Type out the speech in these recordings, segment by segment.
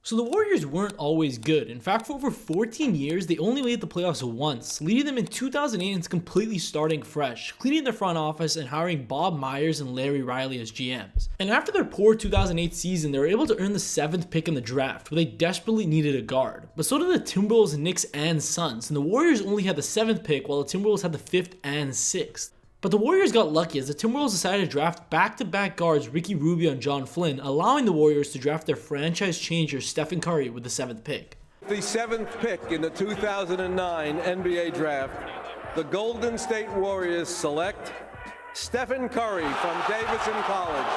So the Warriors weren't always good. In fact, for over 14 years, they only made the playoffs once, leading them in 2008 into completely starting fresh, cleaning their front office and hiring Bob Myers and Larry Riley as GMs. And after their poor 2008 season, they were able to earn the 7th pick in the draft, where they desperately needed a guard. But so did the Timberwolves, Knicks, and Suns, and the Warriors only had the 7th pick, while the Timberwolves had the 5th and 6th. But the Warriors got lucky as the Timberwolves decided to draft back-to-back guards Ricky Rubio and John Flynn, allowing the Warriors to draft their franchise changer Stephen Curry with the 7th pick. The 7th pick in the 2009 NBA draft, the Golden State Warriors select Stephen Curry from Davidson College.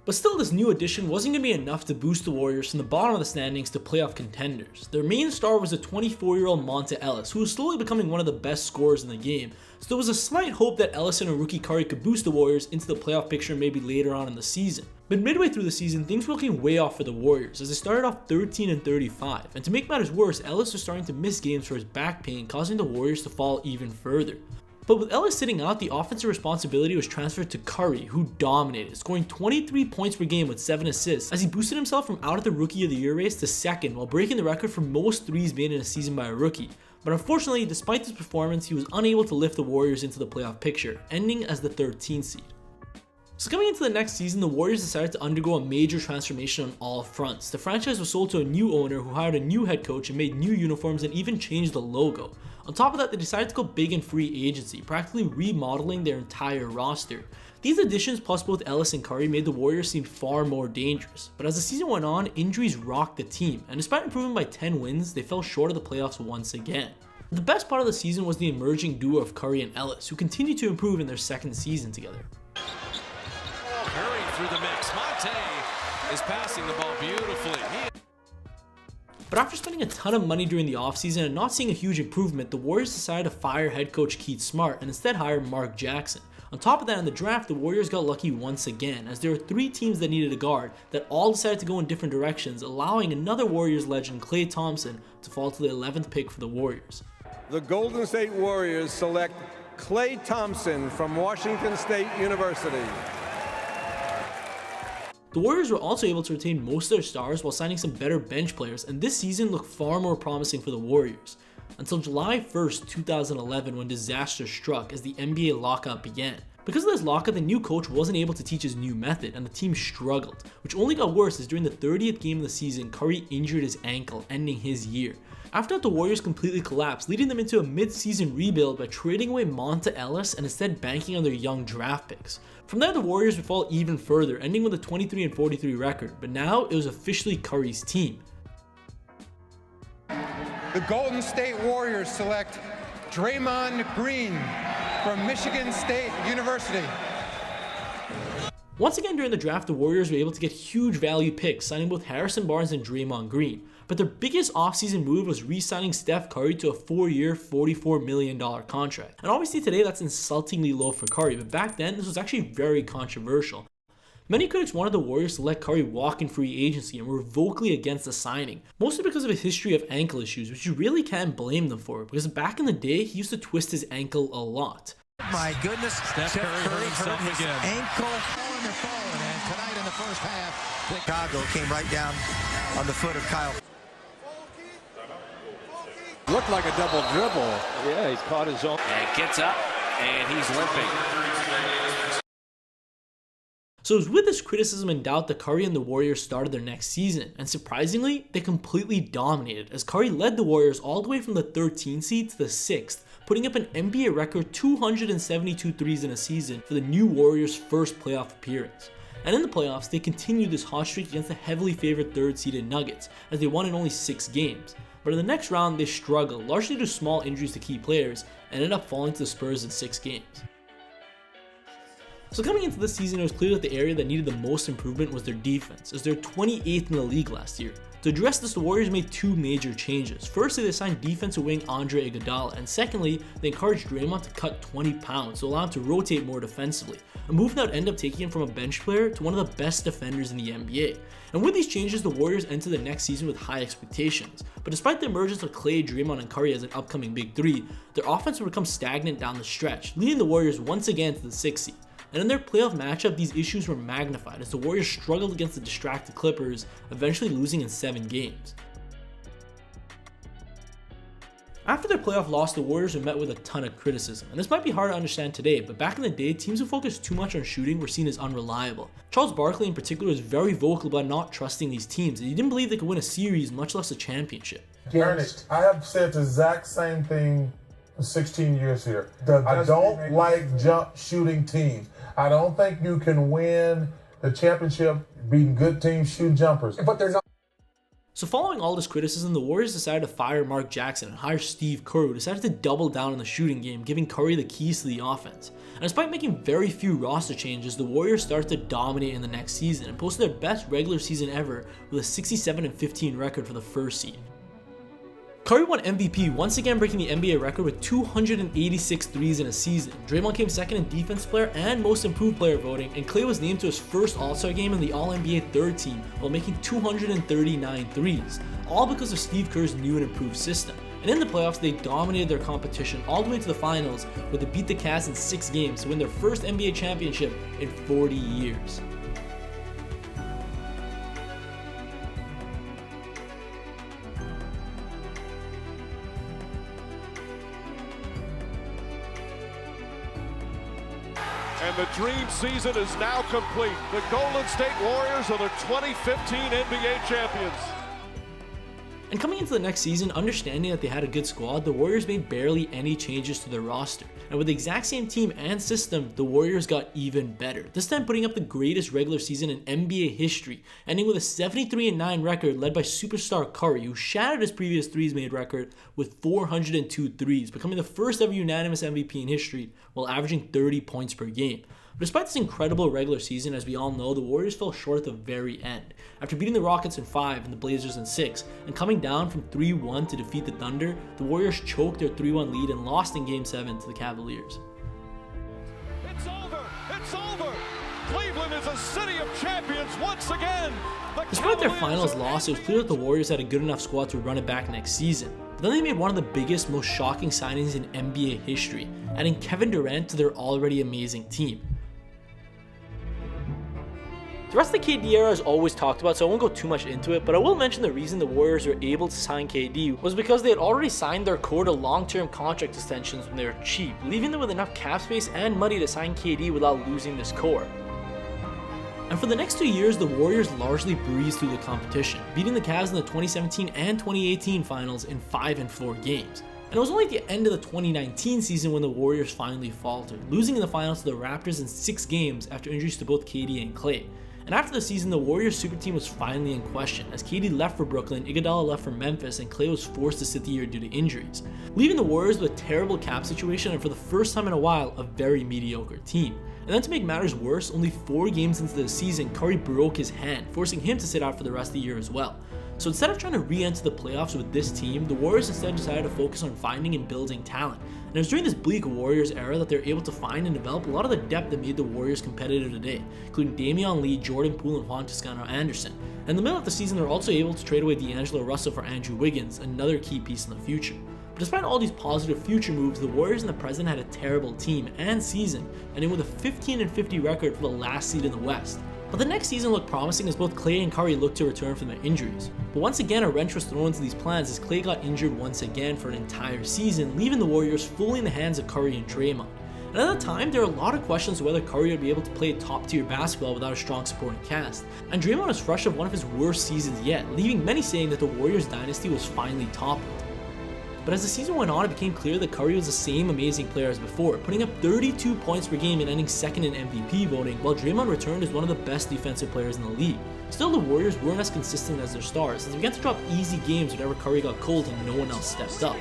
But still, this new addition wasn't going to be enough to boost the Warriors from the bottom of the standings to playoff contenders. Their main star was a 24-year-old Monta Ellis, who was slowly becoming one of the best scorers in the game, so there was a slight hope that Ellis and a rookie Curry could boost the Warriors into the playoff picture maybe later on in the season. But midway through the season, things were looking way off for the Warriors as they started off 13-35, and to make matters worse, Ellis was starting to miss games for his back pain, causing the Warriors to fall even further. But with Ellis sitting out, the offensive responsibility was transferred to Curry, who dominated, scoring 23 points per game with 7 assists as he boosted himself from out of the Rookie of the Year race to 2nd while breaking the record for most threes made in a season by a rookie. But unfortunately, despite this performance, he was unable to lift the Warriors into the playoff picture, ending as the 13th seed. So coming into the next season, the Warriors decided to undergo a major transformation on all fronts. The franchise was sold to a new owner who hired a new head coach and made new uniforms and even changed the logo. On top of that, they decided to go big in free agency, practically remodeling their entire roster. These additions plus both Ellis and Curry made the Warriors seem far more dangerous. But as the season went on, injuries rocked the team, and despite improving by 10 wins, they fell short of the playoffs once again. The best part of the season was the emerging duo of Curry and Ellis, who continued to improve in their 2nd season together. Curry through the mix. Monte is passing the ball beautifully. But after spending a ton of money during the offseason and not seeing a huge improvement, the Warriors decided to fire head coach Keith Smart and instead hire Mark Jackson. On top of that, in the draft, the Warriors got lucky once again, as there were 3 teams that needed a guard that all decided to go in different directions, allowing another Warriors legend, Klay Thompson, to fall to the 11th pick for the Warriors. The Golden State Warriors select Klay Thompson from Washington State University. The Warriors were also able to retain most of their stars while signing some better bench players, and this season looked far more promising for the Warriors. Until July 1st, 2011, when disaster struck as the NBA lockout began. Because of this lockout, the new coach wasn't able to teach his new method, and the team struggled, which only got worse as during the 30th game of the season, Curry injured his ankle, ending his year. After that, the Warriors completely collapsed, leading them into a mid-season rebuild by trading away Monta Ellis and instead banking on their young draft picks. From there, the Warriors would fall even further, ending with a 23-43 record, but now it was officially Curry's team. The Golden State Warriors select Draymond Green from Michigan State University. Once again during the draft, the Warriors were able to get huge value picks, signing both Harrison Barnes and Draymond Green. But their biggest offseason move was re-signing Steph Curry to a 4-year, $44 million contract. And obviously today that's insultingly low for Curry, but back then this was actually very controversial. Many critics wanted the Warriors to let Curry walk in free agency and were vocally against the signing, mostly because of his history of ankle issues, which you really can't blame them for, because back in the day he used to twist his ankle a lot. My goodness, Steph Curry hurt himself his again. Ankle. And tonight in the first half, Chicago came right down on the foot of Kyle. Looked like a double dribble. Yeah, he's caught his own. And gets up, and he's limping. So it was with this criticism and doubt that Curry and the Warriors started their next season, and surprisingly, they completely dominated as Curry led the Warriors all the way from the 13th seed to the 6th, putting up an NBA record 272 threes in a season for the new Warriors' first playoff appearance. And in the playoffs, they continued this hot streak against the heavily favored 3rd-seeded Nuggets, as they won in only 6 games. But in the next round, they struggled, largely due to small injuries to key players, and ended up falling to the Spurs in 6 games. So coming into this season, it was clear that the area that needed the most improvement was their defense, as they were 28th in the league last year. To address this, the Warriors made 2 major changes. Firstly, they signed defensive wing Andre Iguodala, and secondly, they encouraged Draymond to cut 20 pounds to allow him to rotate more defensively, a move that would end up taking him from a bench player to one of the best defenders in the NBA. And with these changes, the Warriors enter the next season with high expectations. But despite the emergence of Klay, Draymond, and Curry as an upcoming big 3, their offense would become stagnant down the stretch, leading the Warriors once again to the 6th seed. and in their playoff matchup, these issues were magnified as the Warriors struggled against the distracted Clippers, eventually losing in 7 games. After their playoff loss, the Warriors were met with a ton of criticism, and this might be hard to understand today, but back in the day, teams who focused too much on shooting were seen as unreliable. Charles Barkley in particular was very vocal about not trusting these teams, and he didn't believe they could win a series, much less a championship. Ernest, I have said the exact same thing for 16 years here. I don't like jump shooting teams. I don't think you can win the championship beating good teams shooting jumpers. But they're not. So following all this criticism, the Warriors decided to fire Mark Jackson and hire Steve Kerr, who decided to double down on the shooting game, giving Curry the keys to the offense. And despite making very few roster changes, the Warriors started to dominate in the next season and posted their best regular season ever with a 67-15 record for the first seed. Curry won MVP, once again breaking the NBA record with 286 threes in a season. Draymond came second in Defense Player and Most Improved Player voting, and Klay was named to his first All-Star game in the All-NBA third team while making 239 threes, all because of Steve Kerr's new and improved system. And in the playoffs, they dominated their competition all the way to the finals, where they beat the Cavs in 6 games to win their first NBA championship in 40 years. And the dream season is now complete. The Golden State Warriors are the 2015 NBA champions. And coming into the next season, understanding that they had a good squad, the Warriors made barely any changes to their roster. And with the exact same team and system, the Warriors got even better, this time putting up the greatest regular season in NBA history, ending with a 73-9 record led by superstar Curry, who shattered his previous threes made record with 402 threes, becoming the first ever unanimous MVP in history while averaging 30 points per game. But despite this incredible regular season, as we all know, the Warriors fell short at the very end. After beating the Rockets in 5 and the Blazers in 6, and coming down from 3-1 to defeat the Thunder, the Warriors choked their 3-1 lead and lost in Game 7 to the Cavaliers. It's over! It's over! Cleveland is a city of champions once again! Despite their finals loss, it was clear that the Warriors had a good enough squad to run it back next season. But then they made one of the biggest, most shocking signings in NBA history, adding Kevin Durant to their already amazing team. The rest of the KD era is always talked about, so I won't go too much into it, but I will mention the reason the Warriors were able to sign KD was because they had already signed their core to long-term contract extensions when they were cheap, leaving them with enough cap space and money to sign KD without losing this core. And for the next 2 years, the Warriors largely breezed through the competition, beating the Cavs in the 2017 and 2018 finals in 5 and 4 games. And it was only at the end of the 2019 season when the Warriors finally faltered, losing in the finals to the Raptors in 6 games after injuries to both KD and Klay. And after the season, the Warriors super team was finally in question, as KD left for Brooklyn, Iguodala left for Memphis, and Klay was forced to sit the year due to injuries, leaving the Warriors with a terrible cap situation and for the first time in a while, a very mediocre team. And then to make matters worse, only 4 games into the season, Curry broke his hand, forcing him to sit out for the rest of the year as well. So instead of trying to re-enter the playoffs with this team, the Warriors instead decided to focus on finding and building talent. And it was during this bleak Warriors era that they were able to find and develop a lot of the depth that made the Warriors competitive today, including Damian Lee, Jordan Poole, and Juan Toscano Anderson. And in the middle of the season, they were also able to trade away D'Angelo Russell for Andrew Wiggins, another key piece in the future. But despite all these positive future moves, the Warriors in the present had a terrible team and season, ending with a 15-50 record for the last seed in the West. But the next season looked promising as both Klay and Curry looked to return from their injuries. But once again, a wrench was thrown into these plans as Klay got injured once again for an entire season, leaving the Warriors fully in the hands of Curry and Draymond. And at the time, there were a lot of questions whether Curry would be able to play top-tier basketball without a strong supporting cast. And Draymond was fresh of one of his worst seasons yet, leaving many saying that the Warriors dynasty was finally toppled. But as the season went on, it became clear that Curry was the same amazing player as before, putting up 32 points per game and ending second in MVP voting, while Draymond returned as one of the best defensive players in the league. Still, the Warriors weren't as consistent as their stars, as they began to drop easy games whenever Curry got cold and no one else stepped up.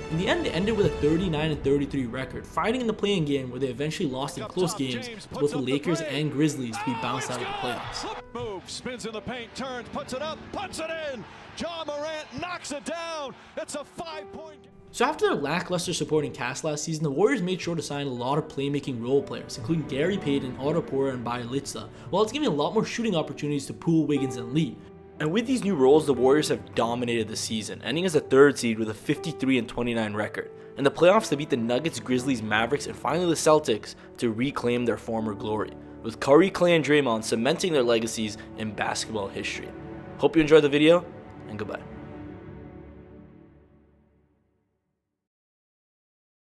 In the end, they ended with a 39-33 record, fighting in the play-in game where they eventually lost in close games to both the Lakers and Grizzlies to be bounced out of the playoffs. Move, spins in the paint, turns, puts it up, puts it in! Ja Morant knocks it down! It's a 5-point game. So after their lackluster supporting cast last season, the Warriors made sure to sign a lot of playmaking role players, including Gary Payton, Otto Porter, and Bielitsa, while it's giving a lot more shooting opportunities to Poole, Wiggins, and Lee. And with these new roles, the Warriors have dominated the season, ending as a 3rd seed with a 53-29 record. In the playoffs, they beat the Nuggets, Grizzlies, Mavericks, and finally the Celtics to reclaim their former glory, with Curry, Klay, and Draymond cementing their legacies in basketball history. Hope you enjoyed the video, and goodbye.